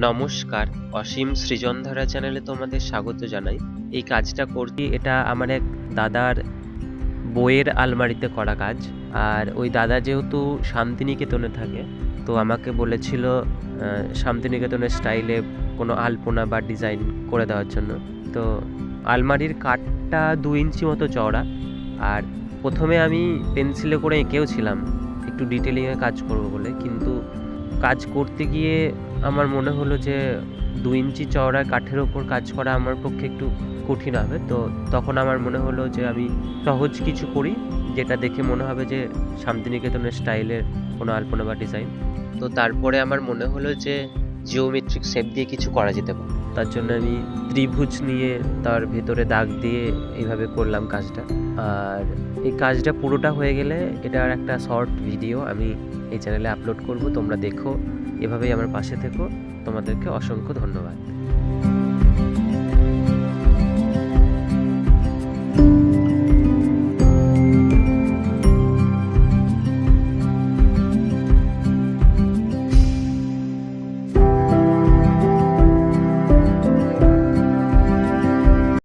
নমস্কার, অসীম সৃজনধারা চ্যানেলে তোমাদের স্বাগত জানাই। এই কাজটা করছি, এটা আমার এক দাদার বইয়ের আলমারিতে করা কাজ। আর ওই দাদা যেহেতু শান্তিনিকেতনে থাকে, তো আমাকে বলেছিল শান্তিনিকেতনের স্টাইলে কোনো আলপনা বা ডিজাইন করে দেওয়ার জন্য। তো আলমারির কাঠটা 2 ইঞ্চি মতো চওড়া। আর প্রথমে আমি পেন্সিলে করে এঁকেও ছিলাম একটু ডিটেলিংয়ে কাজ করব বলে, কিন্তু কাজ করতে গিয়ে আমার মনে হলো যে 2 ইঞ্চি চওড়া কাঠের ওপর কাজ করা আমার পক্ষে একটু কঠিন হবে। তো তখন আমার মনে হলো যে আমি সহজ কিছু করি, যেটা দেখে মনে হবে যে শান্তিনিকেতনের স্টাইলের কোনো আলপনা বা ডিজাইন। তো তারপরে আমার মনে হলো যে জিওমেট্রিক শেপ দিয়ে কিছু করা যেতে পারে। তার জন্য আমি ত্রিভুজ নিয়ে তার ভেতরে দাগ দিয়ে এইভাবে করলাম কাজটা। আর এই কাজটা পুরোটা হয়ে গেলে এটার একটা শর্ট ভিডিও আমি এই চ্যানেলে আপলোড করব, তোমরা দেখো। এভাবেই আমার পাশে থেকো। তোমাদেরকে অসংখ্য ধন্যবাদ।